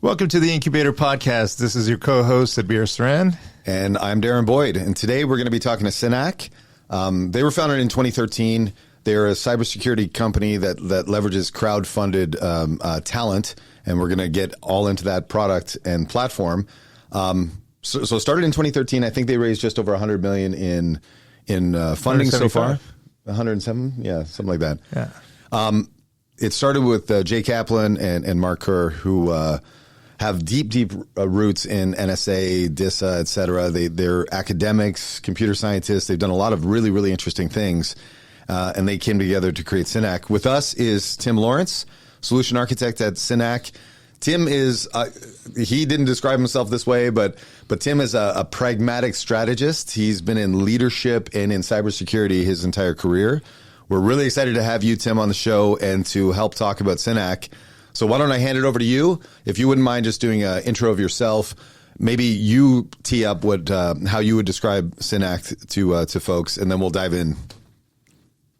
Welcome to the Incubator Podcast. This is your co-host, Adbir Saran. And I'm Darren Boyd. And today we're going to be talking to Synack. They were founded in 2013. They're a cybersecurity company that leverages crowd-funded talent. And we're going to get all into that product and platform. So it started in 2013. I think they raised just over $100 million in funding so far. 107? Yeah, something like that. Yeah. It started with Jay Kaplan and Mark Kerr, who have deep roots in NSA, DISA, et cetera. They're academics, computer scientists. They've done a lot of really, really interesting things. And they came together to create Synack. With us is Tim Lawrence, solution architect at Synack. Tim is, he didn't describe himself this way, but Tim is a pragmatic strategist. He's been in leadership and in cybersecurity his entire career. We're really excited to have you, Tim, on the show and to help talk about Synack. So why don't I hand it over to you? If you wouldn't mind just doing an intro of yourself, maybe you tee up how you would describe Synack to folks, and then we'll dive in.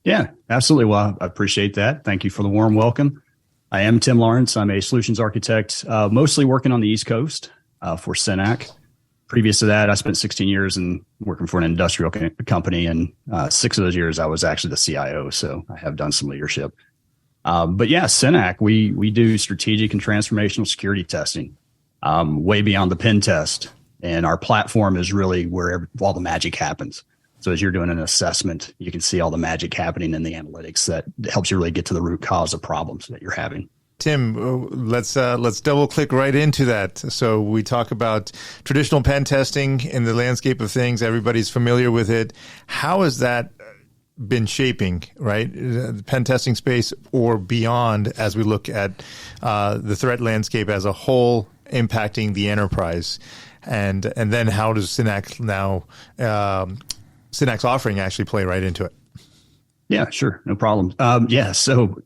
Yeah, absolutely. Well, I appreciate that. Thank you for the warm welcome. I am Tim Lawrence. I'm a solutions architect, mostly working on the East Coast for Synack. Previous to that, I spent 16 years working for an industrial company, and 6 of those years I was actually the CIO, so I have done some leadership. But yeah, Synack, we do strategic and transformational security testing, way beyond the pen test. And our platform is really where all the magic happens. So as you're doing an assessment, you can see all the magic happening in the analytics that helps you really get to the root cause of problems that you're having. Tim, let's double click right into that. So we talk about traditional pen testing in the landscape of things. Everybody's familiar with it. How has that been shaping, right, the pen testing space or beyond as we look at the threat landscape as a whole impacting the enterprise? And then how does Synack now, Synack's offering actually play right into it? Yeah, sure. No problem. So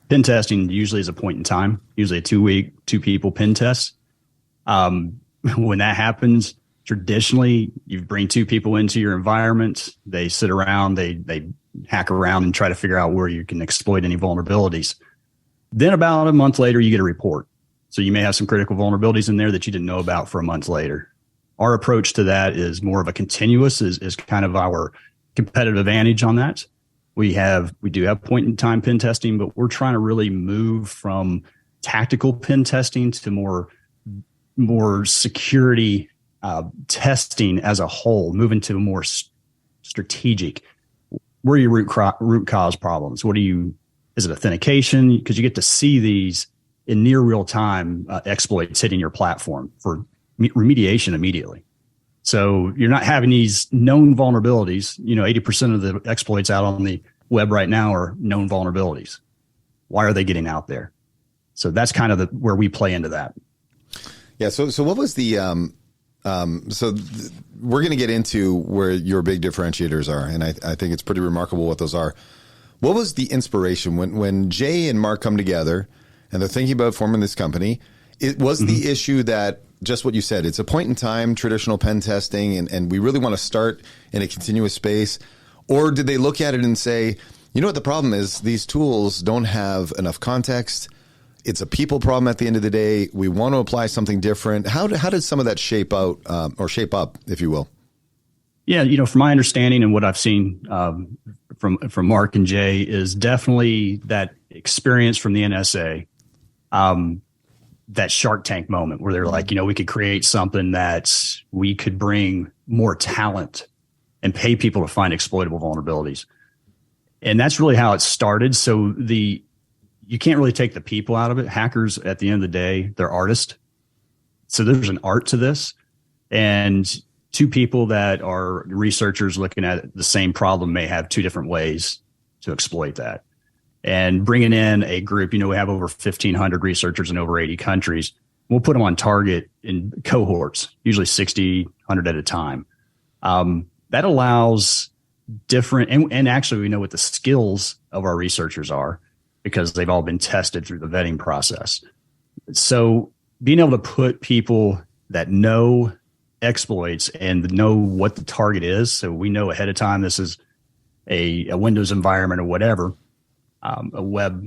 pen testing usually is a point in time, usually a 2-week, 2 people pen test. When that happens, traditionally, you bring 2 people into your environment. They sit around, they hack around and try to figure out where you can exploit any vulnerabilities. Then about a month later, you get a report. So you may have some critical vulnerabilities in there that you didn't know about for a month later. Our approach to that is more of a continuous, is kind of our competitive advantage on that. We do have point in time pen testing, but we're trying to really move from tactical pen testing to more security testing as a whole, moving to more strategic. Where are your root cause problems? Is it authentication? Because you get to see these in near real time exploits hitting your platform for remediation immediately. So you're not having these known vulnerabilities. 80% of the exploits out on the web right now are known vulnerabilities. Why are they getting out there? So that's kind of where we play into that. Yeah. So what was the we're going to get into where your big differentiators are, and I think it's pretty remarkable what those are. What was the inspiration when Jay and Mark come together and they're thinking about forming this company? It was the issue that just what you said, it's a point in time, traditional pen testing, and we really want to start in a continuous space. Or did they look at it and say, you know what the problem is? These tools don't have enough context. It's a people problem at the end of the day. We want to apply something different. How did some of that shape out or shape up, if you will? Yeah, from my understanding and what I've seen from Mark and Jay is definitely that experience from the NSA, that Shark Tank moment where they're like, we could create something that we could bring more talent and pay people to find exploitable vulnerabilities. And that's really how it started. So you can't really take the people out of it. Hackers, at the end of the day, they're artists. So there's an art to this. And 2 people that are researchers looking at the same problem may have 2 different ways to exploit that. And bringing in a group, we have over 1,500 researchers in over 80 countries. We'll put them on target in cohorts, usually 60, 100 at a time. That allows different, and actually we know what the skills of our researchers are because they've all been tested through the vetting process. So being able to put people that know exploits and know what the target is, so we know ahead of time this is a Windows environment or whatever, a web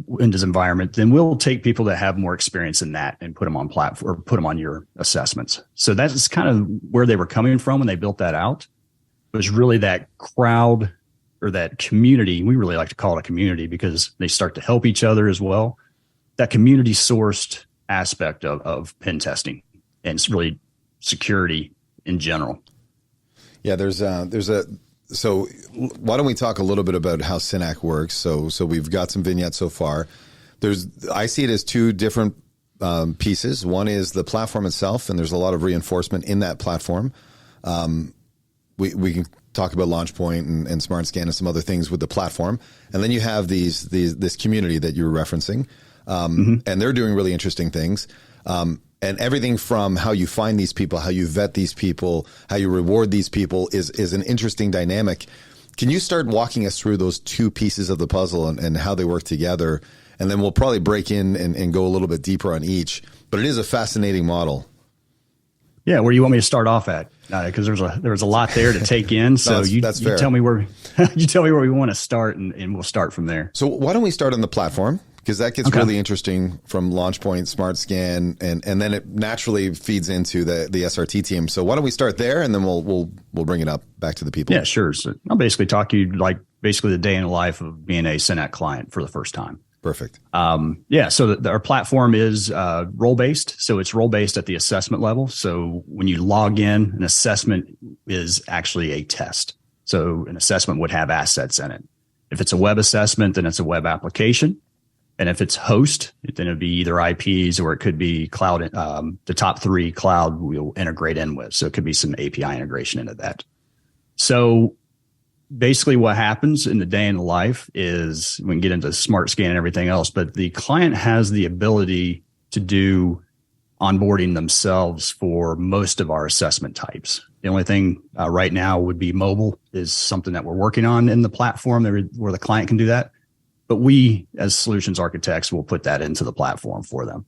Windows environment, then we'll take people that have more experience in that and put them on platform or put them on your assessments. So that's kind of where they were coming from when they built that out. It was really that crowd or that community. We really like to call it a community because they start to help each other as well. That community sourced aspect of pen testing and it's really security in general. Yeah, so why don't we talk a little bit about how Synack works? So we've got some vignettes so far. I see it as two different pieces. One is the platform itself, and there's a lot of reinforcement in that platform. We can talk about LaunchPoint and Smart Scan and some other things with the platform. And then you have this community that you're referencing, and they're doing really interesting things. And everything from how you find these people, how you vet these people, how you reward these people is an interesting dynamic. Can you start walking us through those two pieces of the puzzle and how they work together? And then we'll probably break in and go a little bit deeper on each. But it is a fascinating model. Yeah, where do you want me to start off at? Because there's a lot there to take in. So you tell me where we want to start, and we'll start from there. So why don't we start on the platform? Because that gets really interesting from LaunchPoint, Smart Scan, and then it naturally feeds into the SRT team. So why don't we start there, and then we'll bring it up back to the people. Yeah, sure. So I'll basically talk to you like basically the day in the life of being a Synack client for the first time. Perfect. So our platform is role-based. So it's role-based at the assessment level. So when you log in, an assessment is actually a test. So an assessment would have assets in it. If it's a web assessment, then it's a web application. And if it's host, then it'd be either IPs or it could be cloud. The top three cloud we'll integrate in with. So it could be some API integration into that. So basically what happens in the day in the life is we can get into Smart Scan and everything else, but the client has the ability to do onboarding themselves for most of our assessment types. The only thing right now would be mobile is something that we're working on in the platform where the client can do that. But we, as solutions architects, will put that into the platform for them.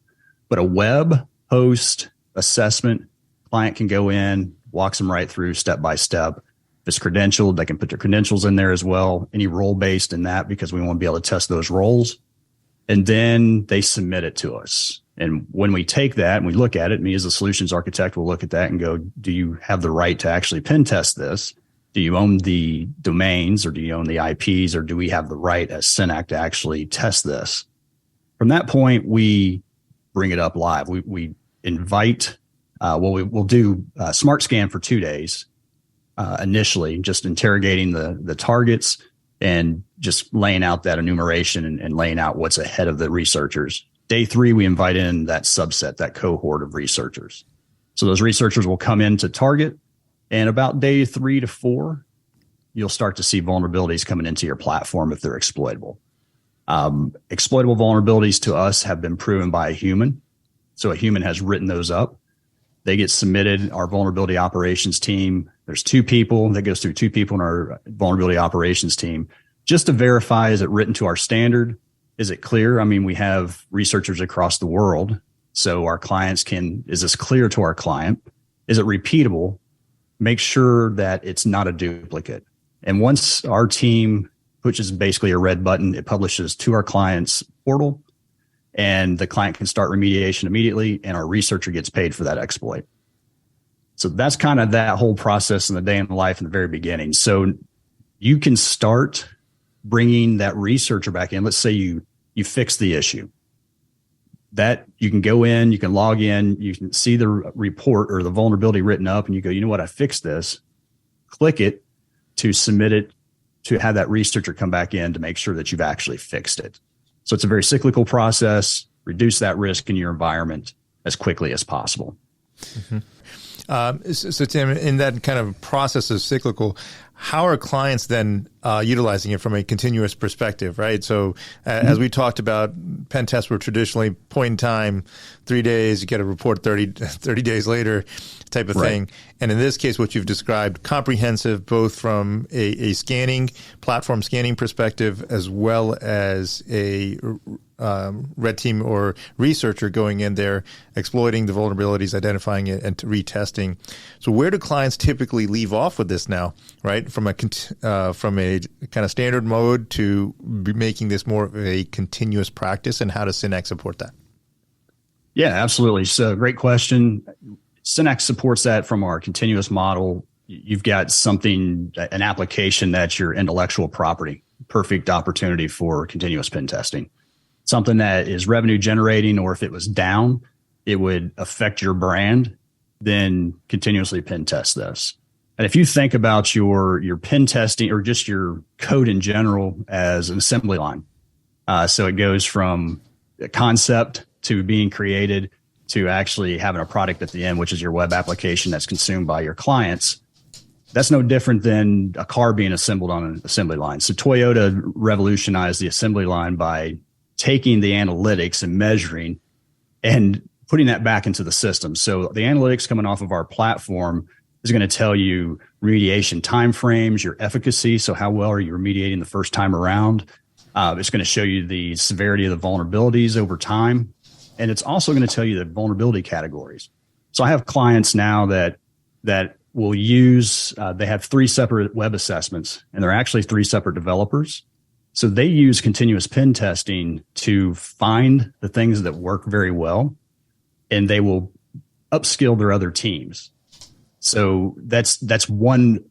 But a web host assessment, client can go in, walks them right through step by step. If it's credentialed, they can put their credentials in there as well. Any role-based in that because we want to be able to test those roles. And then they submit it to us. And when we take that and we look at it, me as a solutions architect will look at that and go, do you have the right to actually pen test this? Do you own the domains or do you own the IPs or do we have the right as Synack to actually test this? From that point, we bring it up live. We invite, we'll do Smart Scan for 2 days initially, just interrogating the targets and just laying out that enumeration and laying out what's ahead of the researchers. Day 3, we invite in that subset, that cohort of researchers. So those researchers will come into target. And about day 3 to 4, you'll start to see vulnerabilities coming into your platform if they're exploitable. Exploitable vulnerabilities to us have been proven by a human. So a human has written those up. They get submitted. Our vulnerability operations team, there's 2 people that goes through 2 people in our vulnerability operations team just to verify, is it written to our standard? Is it clear? I mean, we have researchers across the world. So our clients is this clear to our client? Is it repeatable? Make sure that it's not a duplicate. And once our team pushes basically a red button, it publishes to our client's portal and the client can start remediation immediately and our researcher gets paid for that exploit. So that's kind of that whole process in the day in the life in the very beginning. So you can start bringing that researcher back in. Let's say you fix the issue. That you can go in, you can log in, you can see the report or the vulnerability written up and you go, you know what, I fixed this. Click it to submit it to have that researcher come back in to make sure that you've actually fixed it. So it's a very cyclical process, reduce that risk in your environment as quickly as possible. Mm-hmm. So Tim, in that kind of process of cyclical, how are clients then utilizing it from a continuous perspective, right? So as we talked about, pen tests were traditionally point in time, 3 days, you get a report 30 days later type of thing. And in this case, what you've described, comprehensive, both from a scanning, platform scanning perspective, as well as a red team or researcher going in there, exploiting the vulnerabilities, identifying it, and retesting. So where do clients typically leave off with this now, right? From a kind of standard mode to be making this more of a continuous practice, and how does Synack support that? Yeah, absolutely. So great question. Synack supports that from our continuous model. You've got an application that's your intellectual property, perfect opportunity for continuous pen testing. Something that is revenue generating, or if it was down, it would affect your brand, then continuously pen test this. And if you think about your pen testing or just your code in general as an assembly line, so it goes from a concept to being created to actually having a product at the end, which is your web application that's consumed by your clients. That's no different than a car being assembled on an assembly line. So Toyota revolutionized the assembly line by taking the analytics and measuring and putting that back into the system. So the analytics coming off of our platform is going to tell you remediation timeframes, your efficacy. So how well are you remediating the first time around? It's going to show you the severity of the vulnerabilities over time. And it's also going to tell you the vulnerability categories. So I have clients now that will use, they have 3 separate web assessments, and they're actually 3 separate developers. So they use continuous pen testing to find the things that work very well, and they will upskill their other teams. So that's one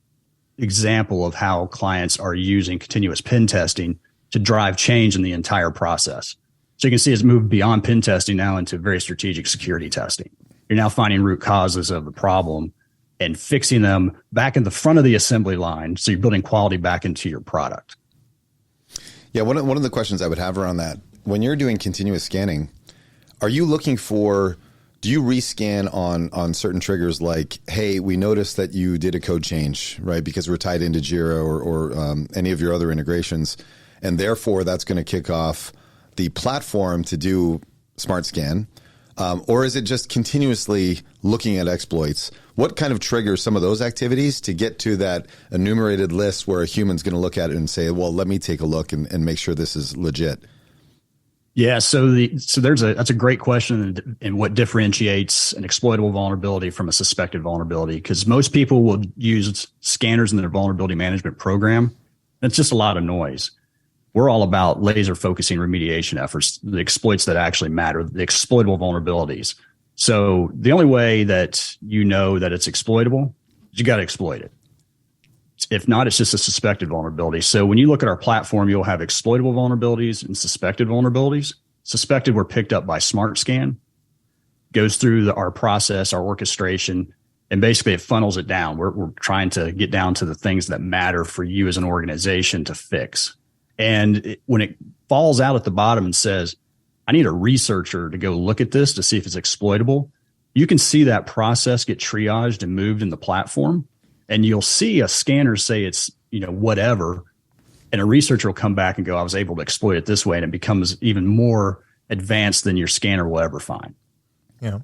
example of how clients are using continuous pen testing to drive change in the entire process. So you can see it's moved beyond pen testing now into very strategic security testing. You're now finding root causes of the problem and fixing them back in the front of the assembly line. So you're building quality back into your product. Yeah, one of the questions I would have around that, when you're doing continuous scanning, are you looking for, do you rescan on certain triggers like, hey, we noticed that you did a code change, right? Because we're tied into Jira or any of your other integrations, and therefore that's going to kick off the platform to do smart scan? Or is it just continuously looking at exploits? What kind of triggers some of those activities to get to that enumerated list where a human's going to look at it and say, well, let me take a look and make sure this is legit? Yeah, that's a great question, and what differentiates an exploitable vulnerability from a suspected vulnerability, because most people will use scanners in their vulnerability management program. It's just a lot of noise. We're all about laser focusing remediation efforts, the exploits that actually matter, the exploitable vulnerabilities. So the only way that you know that it's exploitable is you got to exploit it. If not, it's just a suspected vulnerability. So when you look at our platform, you'll have exploitable vulnerabilities and suspected vulnerabilities. Suspected were picked up by SmartScan, goes through our process, our orchestration, and basically it funnels it down. We're trying to get down to the things that matter for you as an organization to fix. And when it falls out at the bottom and says, I need a researcher to go look at this to see if it's exploitable, you can see that process get triaged and moved in the platform. And you'll see a scanner say it's, whatever. And a researcher will come back and go, I was able to exploit it this way. And it becomes even more advanced than your scanner will ever find. Yeah.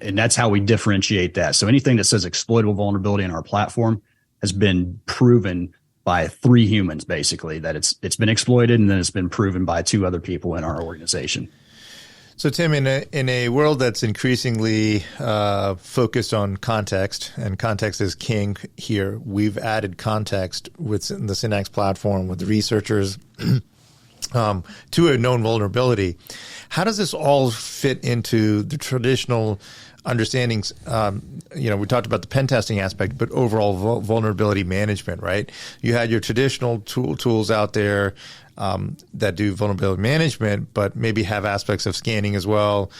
And that's how we differentiate that. So anything that says exploitable vulnerability in our platform has been proven by 3 humans, basically, that it's been exploited, and then it's been proven by 2 other people in our organization. So, Tim, in a world that's increasingly focused on context, and context is king here, we've added context within the Synack platform with researchers to a known vulnerability. How does this all fit into the traditional understandings? We talked about the pen testing aspect, but overall vulnerability management, right? You had your traditional tools out there that do vulnerability management, but maybe have aspects of scanning as well.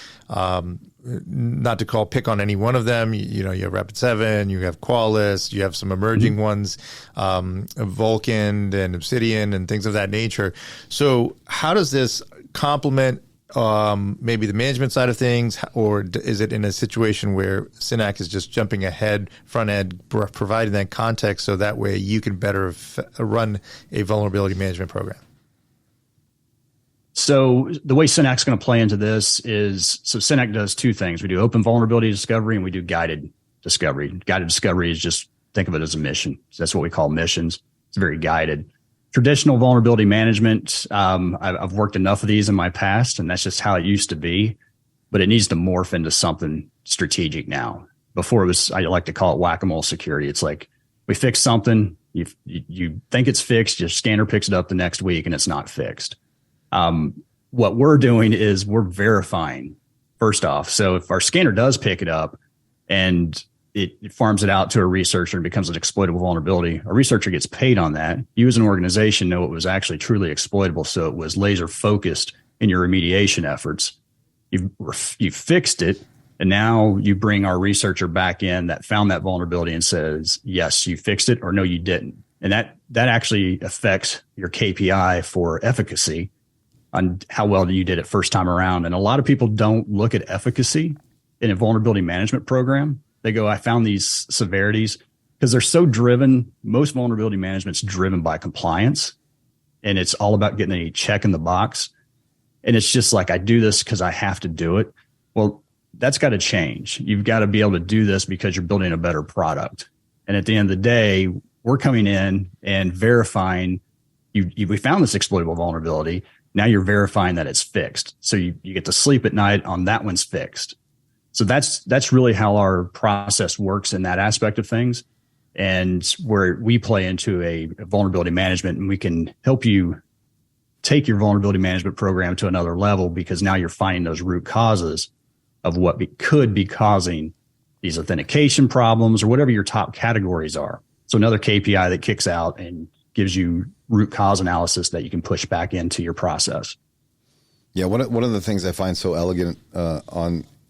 Not to pick on any one of them. You have Rapid7, you have Qualys, you have some emerging ones, Vulkan and Obsidian and things of that nature. So how does this complement maybe the management side of things, or is it in a situation where Synack is just jumping ahead, front end, providing that context so that way you can better run a vulnerability management program? So the way Synack's going to play into this is, Synack does 2 things. We do open vulnerability discovery and we do guided discovery. Guided discovery is just, think of it as a mission. So that's what we call missions. It's very guided. traditional vulnerability management, I've worked enough of these in my past, and that's just how it used to be. But it needs to morph into something strategic now. Before it was, I like to call it whack-a-mole security. It's like we fix something, you think it's fixed, your scanner picks it up the next week, and it's not fixed. What we're doing is we're verifying first off. So if our scanner does pick it up and it farms it out to a researcher and becomes an exploitable vulnerability, a researcher gets paid on that. You as an organization know it was actually truly exploitable. So it was laser focused in your remediation efforts. You've fixed it. And now you bring our researcher back in that found that vulnerability and says, yes, you fixed it, or no, you didn't. And that actually affects your KPI for efficacy on how well you did it first time around. And a lot of people don't look at efficacy in a vulnerability management program. They go, I found these severities, because they're so driven. Most vulnerability management's driven by compliance, and it's all about getting a check in the box. And it's just like, I do this because I have to do it. Well, that's got to change. You've got to be able to do this because you're building a better product. And at the end of the day, we're coming in and verifying we found this exploitable vulnerability. Now you're verifying that it's fixed. So you get to sleep at night on that one's fixed. So that's really how our process works in that aspect of things, and where we play into a vulnerability management, and we can help you take your vulnerability management program to another level, because now you're finding those root causes of what could be causing these authentication problems or whatever your top categories are. So another KPI that kicks out and gives you root cause analysis that you can push back into your process. Yeah, one of the things I find so elegant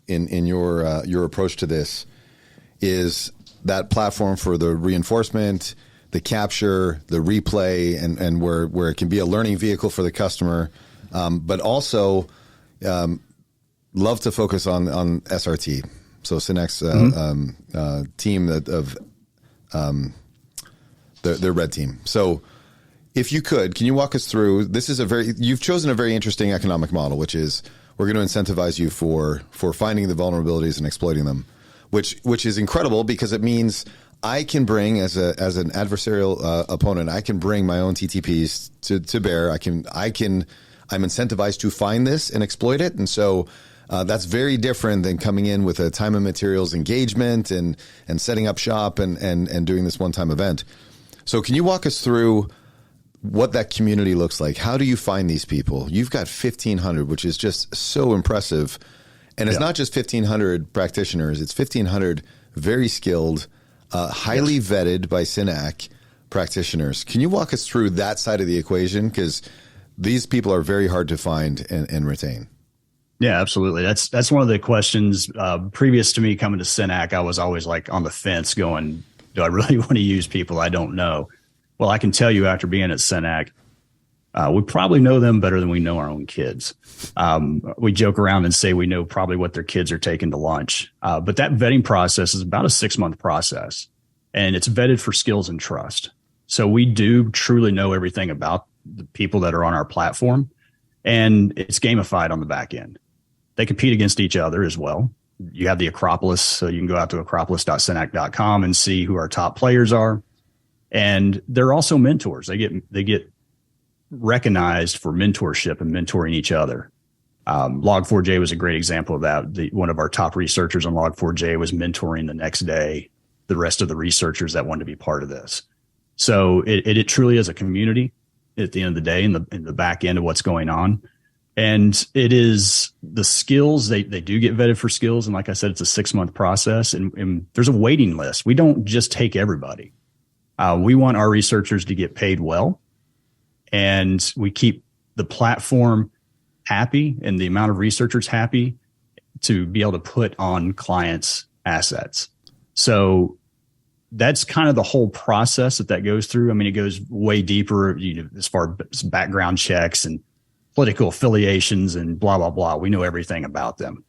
in your approach to this is that platform for the reinforcement, the capture, the replay, and where it can be a learning vehicle for the customer, but also love to focus on SRT. So Synack's team of the Red Team. So if you could, can you walk us through, you've chosen a very interesting economic model, which is we're going to incentivize you for finding the vulnerabilities and exploiting them, which is incredible, because it means I can bring, as an adversarial opponent, I can bring my own TTPs to bear. I'm incentivized to find this and exploit it. And so that's very different than coming in with a time and materials engagement and setting up shop and doing this one-time event. So can you walk us through what that community looks like? How do you find these people? You've got 1,500, which is just so impressive. And it's not just 1,500 practitioners. It's 1,500 very skilled, highly vetted by Synack practitioners. Can you walk us through that side of the equation? Because these people are very hard to find and retain. Yeah, absolutely. That's one of the questions. Previous to me coming to Synack, I was always like on the fence going, do I really want to use people I don't know? Well, I can tell you after being at Synack, we probably know them better than we know our own kids. We joke around and say we know probably what their kids are taking to lunch. But that vetting process is about a 6-month process, and it's vetted for skills and trust. So we do truly know everything about the people that are on our platform, and it's gamified on the back end. They compete against each other as well. You have the Acropolis, so you can go out to acropolis.synack.com and see who our top players are. And they're also mentors. They get recognized for mentorship and mentoring each other. Log4j was a great example of that. One of our top researchers on Log4j was mentoring the next day the rest of the researchers that wanted to be part of this. So it truly is a community at the end of the day, in the back end of what's going on. And it is the skills, they do get vetted for skills. And like I said, it's a 6-month process, and there's a waiting list. We don't just take everybody. We want our researchers to get paid well, and we keep the platform happy and the amount of researchers happy to be able to put on clients' assets. So that's kind of the whole process that goes through. I mean, it goes way deeper, as far as background checks and political affiliations and blah, blah, blah. We know everything about them.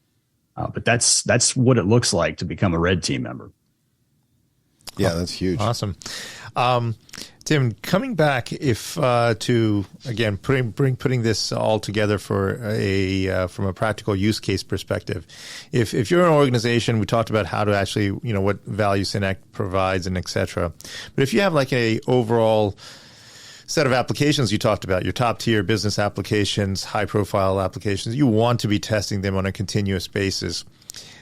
But that's what it looks like to become a Red Team member. Yeah, that's huge. Awesome. Tim, coming back to again putting this all together for from a practical use case perspective, if you're an organization, we talked about how to actually what value Synack provides and et cetera. But if you have like a overall set of applications you talked about, your top tier business applications, high profile applications, you want to be testing them on a continuous basis.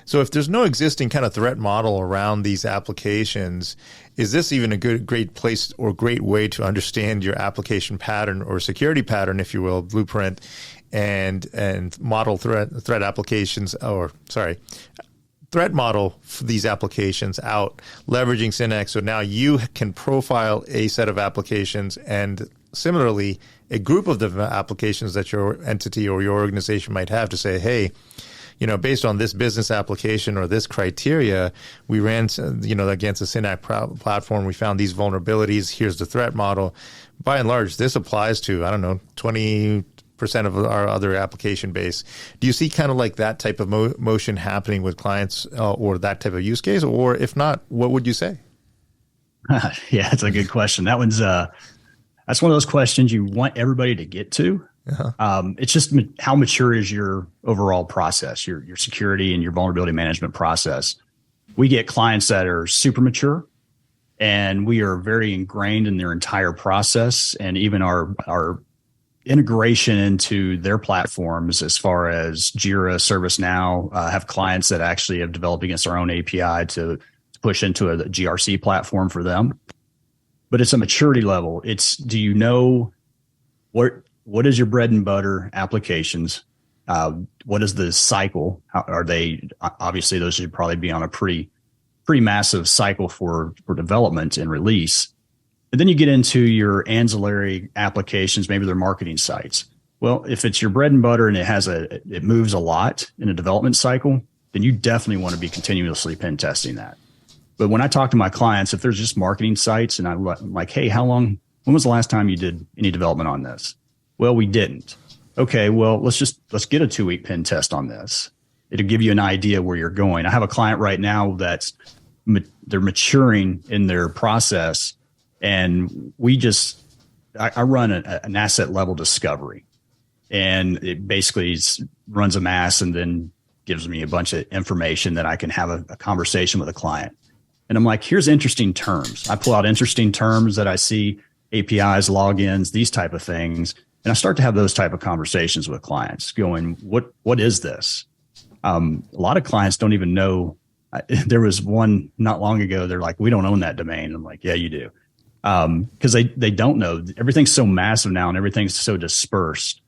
So if there's no existing kind of threat model around these applications, is this even a great place or great way to understand your application pattern or security pattern, if you will, blueprint, and model threat applications, threat model for these applications out, leveraging Synack. So now you can profile a set of applications and similarly a group of the applications that your entity or your organization might have to say, hey, based on this business application or this criteria, we ran, against a Synack platform. We found these vulnerabilities. Here's the threat model. By and large, this applies to, 20% of our other application base. Do you see kind of like that type of motion happening with clients or that type of use case? Or if not, what would you say? Yeah, that's a good question. That's one of those questions you want everybody to get to. Uh-huh. It's just how mature is your overall process, your security and your vulnerability management process. We get clients that are super mature, and we are very ingrained in their entire process, and even our integration into their platforms as far as Jira, ServiceNow, have clients that actually have developed against our own API to push into a GRC platform for them. But it's a maturity level. It's, do you know what is your bread and butter applications? What is the cycle? How are they? Obviously, those should probably be on a pretty massive cycle for development and release. And then you get into your ancillary applications, maybe they're marketing sites. Well, if it's your bread and butter and it moves a lot in a development cycle, then you definitely want to be continuously pen testing that. But when I talk to my clients, if there's just marketing sites and I'm like, hey, when was the last time you did any development on this? Well, we didn't. Okay, well, let's get a 2-week pen test on this. It'll give you an idea where you're going. I have a client right now they're maturing in their process, and I run an asset level discovery, and it basically runs a mass and then gives me a bunch of information that I can have a conversation with a client. And I'm like, here's interesting terms. I pull out interesting terms that I see, APIs, logins, these type of things. And I start to have those type of conversations with clients going, what is this? A lot of clients don't even know. There was one not long ago. They're like, we don't own that domain. I'm like, yeah, you do. Because they don't know. Everything's so massive now and everything's so dispersed.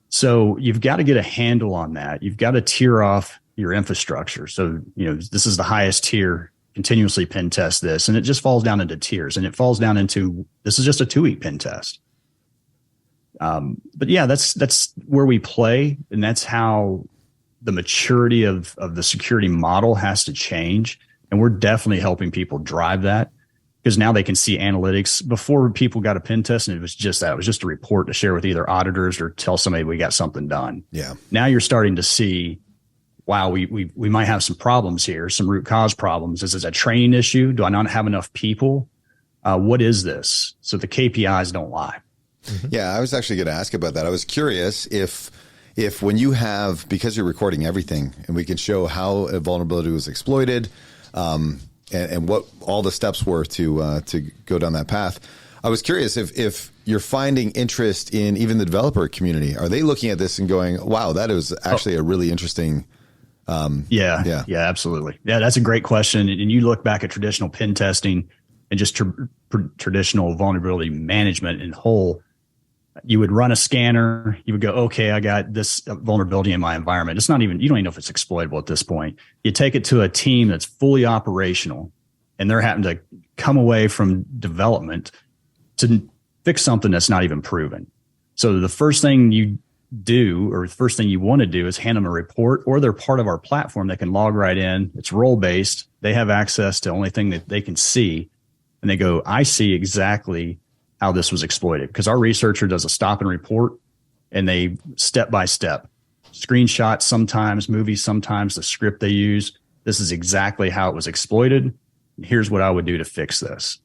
So you've got to get a handle on that. You've got to tier off your infrastructure. So, this is the highest tier, continuously pen test this. And it just falls down into tiers, and it falls down into, this is just a 2-week pen test. But yeah, that's where we play, and that's how the maturity of the security model has to change. And we're definitely helping people drive that, because now they can see analytics. Before, people got a pen test and it was just a report to share with either auditors or tell somebody we got something done. Yeah. Now you're starting to see, wow, we might have some problems here, some root cause problems. Is this a training issue? Do I not have enough people? What is this? So the KPIs don't lie. Mm-hmm. Yeah, I was actually going to ask about that. I was curious if when you have, because you're recording everything and we can show how a vulnerability was exploited, and what all the steps were to go down that path. I was curious if you're finding interest in even the developer community. Are they looking at this and going, wow, that is actually a really interesting. Yeah, absolutely. Yeah, that's a great question. And you look back at traditional pen testing and just traditional vulnerability management in whole, you would run a scanner. You would go, okay, I got this vulnerability in my environment. It's not even, you don't even know if it's exploitable at this point. You take it to a team that's fully operational, and they're having to come away from development to fix something that's not even proven. So the first thing you do, or the first thing you want to do, is hand them a report, or they're part of our platform that can log right in. It's role based. They have access to the only thing that they can see. And they go, I see exactly how this was exploited, because our researcher does a stop and report, and they step by step, screenshots sometimes, movies sometimes, the script they use. This is exactly how it was exploited. Here's what I would do to fix this.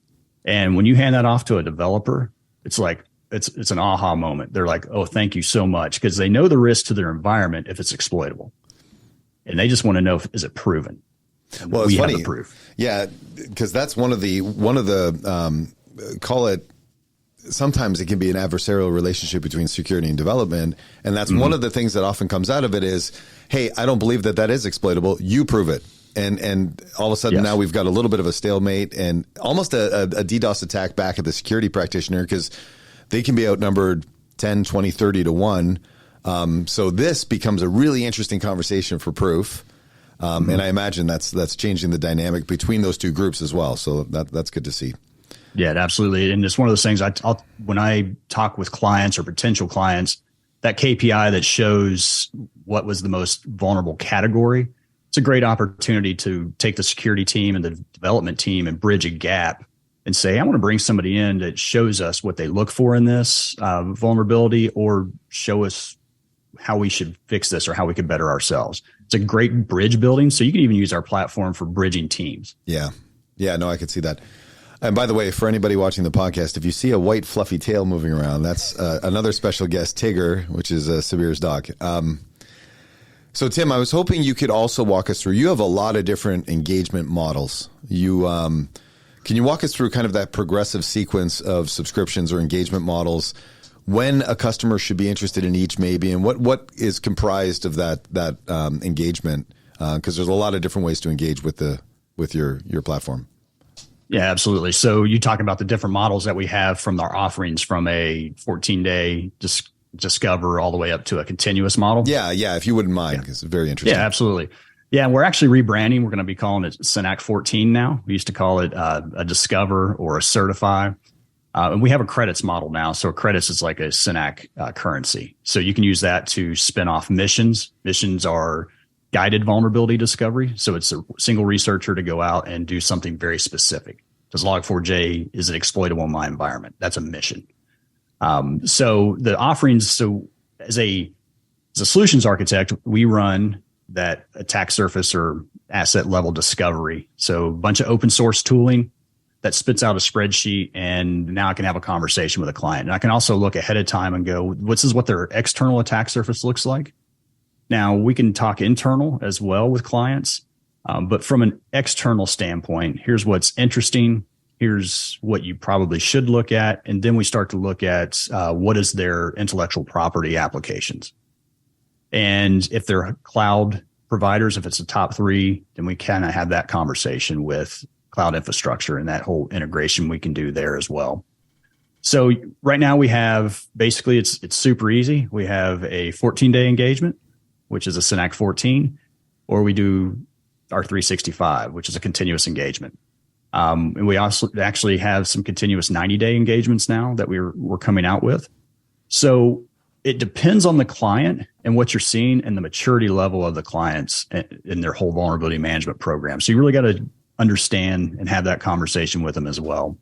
And when you hand that off to a developer, it's like, it's an aha moment. They're like, oh, thank you so much, because they know the risk to their environment if it's exploitable. And they just want to know, is it proven? And well, it's funny. Have the proof. Yeah, because that's one of the call it sometimes it can be an adversarial relationship between security and development. And that's one of the things that often comes out of it is, hey, I don't believe that is exploitable. You prove it. And all of a sudden now we've got a little bit of a stalemate and almost a DDoS attack back at the security practitioner, because they can be outnumbered 10, 20, 30 to 1. So this becomes a really interesting conversation for proof. And I imagine that's changing the dynamic between those two groups as well. So that's good to see. Yeah, absolutely. And it's one of those things when I talk with clients or potential clients, that KPI that shows what was the most vulnerable category, it's a great opportunity to take the security team and the development team and bridge a gap and say, I want to bring somebody in that shows us what they look for in this vulnerability, or show us how we should fix this or how we could better ourselves. It's a great bridge building. So you can even use our platform for bridging teams. Yeah. Yeah, no, I could see that. And by the way, for anybody watching the podcast, if you see a white fluffy tail moving around, that's another special guest, Tigger, which is Sabir's dog. So Tim, I was hoping you could also walk us through, you have a lot of different engagement models. Can you walk us through kind of that progressive sequence of subscriptions or engagement models, when a customer should be interested in each maybe, and what is comprised of that engagement? Because there's a lot of different ways to engage with your platform. Yeah, absolutely. So you talk about the different models that we have from our offerings, from a 14-day discover all the way up to a continuous model. Yeah. If you wouldn't mind, because it's very interesting. Yeah, absolutely. Yeah, we're actually rebranding. We're going to be calling it Synack 14 now. We used to call it a discover or a certify. And we have a credits model now. So credits is like a Synack currency. So you can use that to spin off missions. Missions are guided vulnerability discovery. So it's a single researcher to go out and do something very specific. Does Log4j is an exploitable in my environment? That's a mission. So the offerings, so as a solutions architect, we run that attack surface or asset level discovery. So a bunch of open source tooling that spits out a spreadsheet, and now I can have a conversation with a client. And I can also look ahead of time and go, this is what their external attack surface looks like. Now we can talk internal as well with clients, but from an external standpoint, here's what's interesting. Here's what you probably should look at. And then we start to look at what is their intellectual property applications. And if they're cloud providers, if it's a top 3, then we kind of have that conversation with cloud infrastructure and that whole integration we can do there as well. So right now we have, basically it's super easy. We have a 14-day engagement, which is a Synack 14, or we do our 365, which is a continuous engagement. And we also actually have some continuous 90-day engagements now that we're coming out with. So it depends on the client and what you're seeing and the maturity level of the clients in their whole vulnerability management program. So you really got to understand and have that conversation with them as well.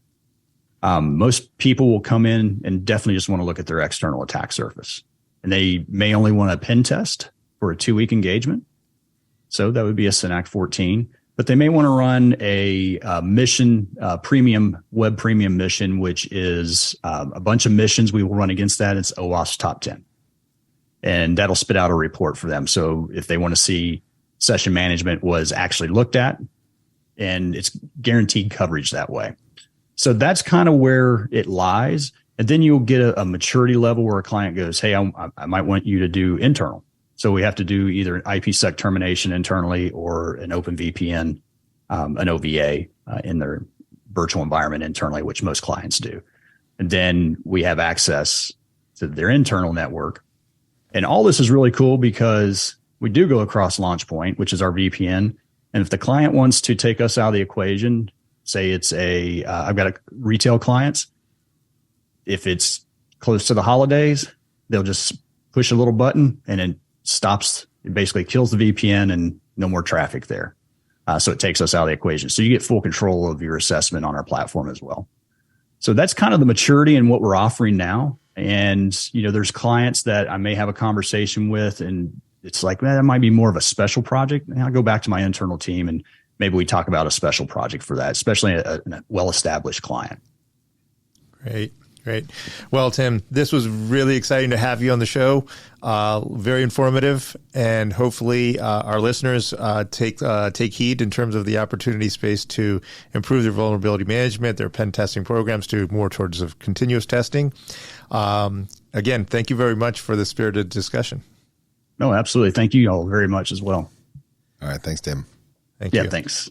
Most people will come in and definitely just want to look at their external attack surface, and they may only want a pen test for a 2-week engagement. So that would be a Synack 14, but they may want to run a mission, web premium mission, which is a bunch of missions we will run against that. It's OWASP top 10, and that'll spit out a report for them. So if they want to see session management was actually looked at, and it's guaranteed coverage that way. So that's kind of where it lies. And then you'll get a maturity level where a client goes, hey, I might want you to do internal. So we have to do either an IPsec termination internally or an open VPN, an OVA in their virtual environment internally, which most clients do. And then we have access to their internal network. And all this is really cool because we do go across LaunchPoint, which is our VPN. And if the client wants to take us out of the equation, say it's I've got a retail clients, if it's close to the holidays, they'll just push a little button and it stops, it basically kills the VPN and no more traffic there. So it takes us out of the equation. So you get full control of your assessment on our platform as well. So that's kind of the maturity and what we're offering now. And, there's clients that I may have a conversation with and it's like, man, that might be more of a special project. And I'll go back to my internal team and maybe we talk about a special project for that, especially a well-established client. Great. Great. Well, Tim, this was really exciting to have you on the show. Very informative, and hopefully our listeners take heed in terms of the opportunity space to improve their vulnerability management, their pen testing programs to more towards of continuous testing. Again, thank you very much for the spirited discussion. No, absolutely. Thank you all very much as well. All right. Thanks, Tim. Thank you. Yeah, thanks.